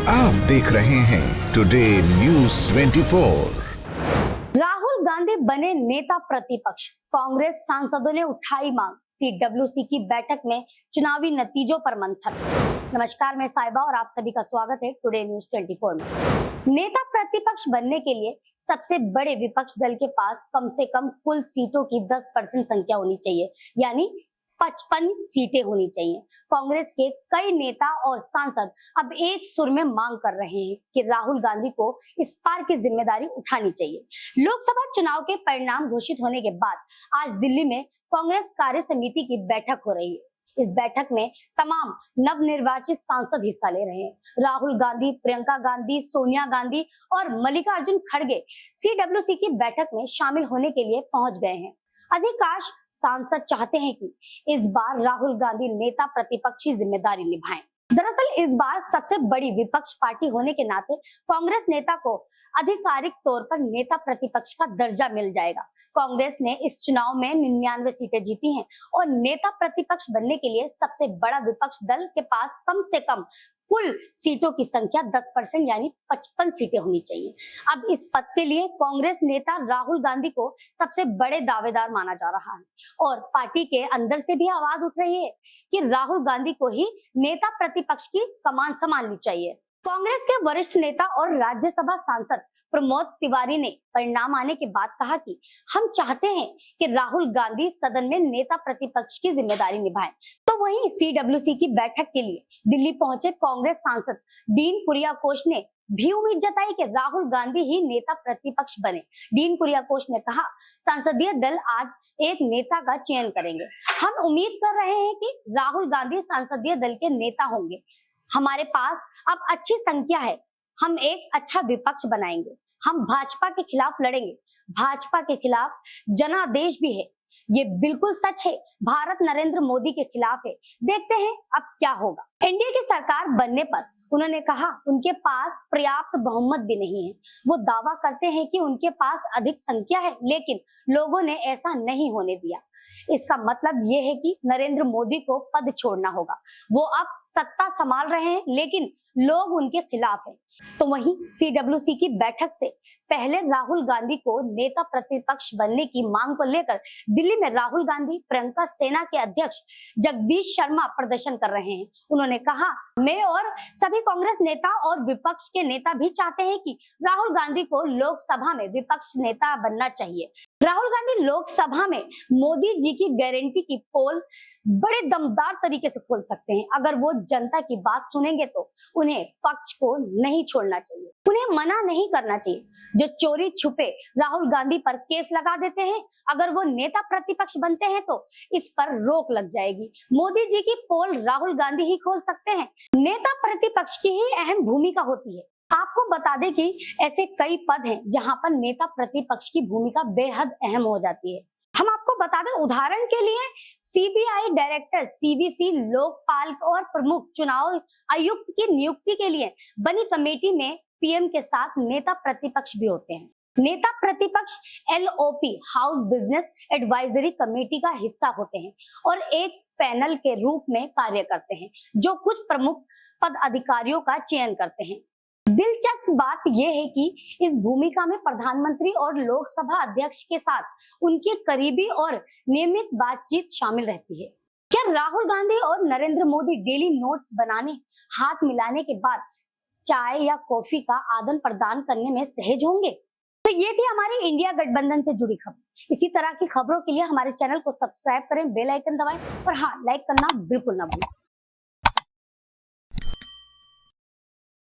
आप देख रहे हैं टुडे न्यूज़ 24। राहुल गांधी बने नेता प्रतिपक्ष, कांग्रेस सांसदों ने उठाई मांग, CWC की बैठक में चुनावी नतीजों पर मंथन। नमस्कार, मैं साहिबा और आप सभी का स्वागत है टुडे न्यूज़ 24 में। नेता प्रतिपक्ष बनने के लिए सबसे बड़े विपक्ष दल के पास कम से कम कुल सीटों की 10% संख्या होनी चाहिए, यानी 55 सीटें होनी चाहिए। कांग्रेस के कई नेता और सांसद अब एक सुर में मांग कर रहे हैं कि राहुल गांधी को इस पार की जिम्मेदारी उठानी चाहिए। लोकसभा चुनाव के परिणाम घोषित होने के बाद आज दिल्ली में कांग्रेस कार्य समिति की बैठक हो रही है। इस बैठक में तमाम नवनिर्वाचित सांसद हिस्सा ले रहे हैं। राहुल गांधी, प्रियंका गांधी, सोनिया गांधी और मल्लिकार्जुन खड़गे CWC की बैठक में शामिल होने के लिए पहुंच गए हैं। अधिकांश सांसद चाहते हैं कि इस बार राहुल गांधी नेता प्रतिपक्ष की जिम्मेदारी निभाएं। दरअसल इस बार सबसे बड़ी विपक्ष पार्टी होने के नाते कांग्रेस नेता को आधिकारिक तौर पर नेता प्रतिपक्ष का दर्जा मिल जाएगा। कांग्रेस ने इस चुनाव में 99 सीटें जीती हैं और नेता प्रतिपक्ष बनने के लिए सबसे बड़ा विपक्ष दल के पास कम से कम कुल सीटों की संख्या 10% यानी 55 सीटें होनी चाहिए। अब इस पद के लिए कांग्रेस नेता राहुल गांधी को सबसे बड़े दावेदार माना जा रहा है और पार्टी के अंदर से भी आवाज उठ रही है कि राहुल गांधी को ही नेता प्रतिपक्ष की कमान संभालनी चाहिए। कांग्रेस के वरिष्ठ नेता और राज्यसभा सांसद प्रमोद तिवारी ने परिणाम आने के बाद कहा कि हम चाहते हैं कि राहुल गांधी सदन में नेता प्रतिपक्ष की जिम्मेदारी निभाएं। तो वहीं CWC की बैठक के लिए दिल्ली पहुंचे कांग्रेस सांसद डीन कुरियाकोस ने भी उम्मीद जताई कि राहुल गांधी ही नेता प्रतिपक्ष बने। डीन कुरियाकोस ने कहा, संसदीय दल आज एक नेता का चयन करेंगे। हम उम्मीद कर रहे हैं कि राहुल गांधी संसदीय दल के नेता होंगे। हमारे पास अब अच्छी संख्या है, हम एक अच्छा विपक्ष बनाएंगे। हम भाजपा के खिलाफ लड़ेंगे। भाजपा के खिलाफ जनादेश भी है। ये बिल्कुल सच है, भारत नरेंद्र मोदी के खिलाफ है। देखते हैं अब क्या होगा। एनडीए की सरकार बनने पर उन्होंने कहा उनके पास पर्याप्त बहुमत भी नहीं है। वो दावा करते हैं कि उनके पास अधिक संख्या है, लेकिन लोगों ने ऐसा नहीं होने दिया। इसका मतलब ये है कि नरेंद्र मोदी को पद छोड़ना होगा। वो अब सत्ता संभाल रहे हैं, लेकिन लोग उनके खिलाफ हैं। तो वहीं CWC की बैठक से पहले राहुल गांधी को नेता प्रतिपक्ष बनने की मांग को लेकर दिल्ली में राहुल गांधी, प्रियंका सेना के अध्यक्ष जगदीश शर्मा प्रदर्शन कर रहे हैं। उन्होंने कहा, मैं और सभी कांग्रेस नेता और विपक्ष के नेता भी चाहते हैं कि राहुल गांधी को लोकसभा में विपक्ष नेता बनना चाहिए। राहुल गांधी लोकसभा में मोदी जी की गारंटी की पोल बड़े दमदार तरीके से खोल सकते हैं। अगर वो जनता की बात सुनेंगे तो उन्हें पक्ष को नहीं छोड़ना चाहिए, उन्हें मना नहीं करना चाहिए। जो चोरी छुपे राहुल गांधी पर केस लगा देते हैं, अगर वो नेता प्रतिपक्ष बनते हैं तो इस पर रोक लग जाएगी। मोदी जी की पोल राहुल गांधी ही खोल सकते हैं। नेता प्रतिपक्ष की ही अहम भूमिका होती है। आपको बता दें कि ऐसे कई पद हैं जहां पर नेता प्रतिपक्ष की भूमिका बेहद अहम हो जाती है। हम आपको बता दें, उदाहरण के लिए CBI डायरेक्टर, CVC, लोकपाल और प्रमुख चुनाव आयुक्त की नियुक्ति के लिए बनी कमेटी में PM के साथ नेता प्रतिपक्ष भी होते हैं। नेता प्रतिपक्ष LOP house business advisory committee का हिस्सा होते हैं और एक पैनल के रूप में कार्य करते हैं जो कुछ प्रमुख पद अधिकारियों का चयन करते हैं। दिलचस्प बात यह है कि इस भूमिका में प्रधानमंत्री और लोकसभा अध्यक्ष के साथ उनके करीबी और नियमित बातचीत शामिल रहती है। क्या राहुल गांधी और नरेंद्र मोदी डेली नोट्स बनाने, हाथ मिलाने के बाद चाय या कॉफी का आदान प्रदान करने में सहज होंगे? तो ये थी हमारी इंडिया गठबंधन से जुड़ी खबर। इसी तरह की खबरों के लिए हमारे चैनल को सब्सक्राइब करें, बेल आइकन दबाएं और हाँ, लाइक करना बिल्कुल ना भूलें।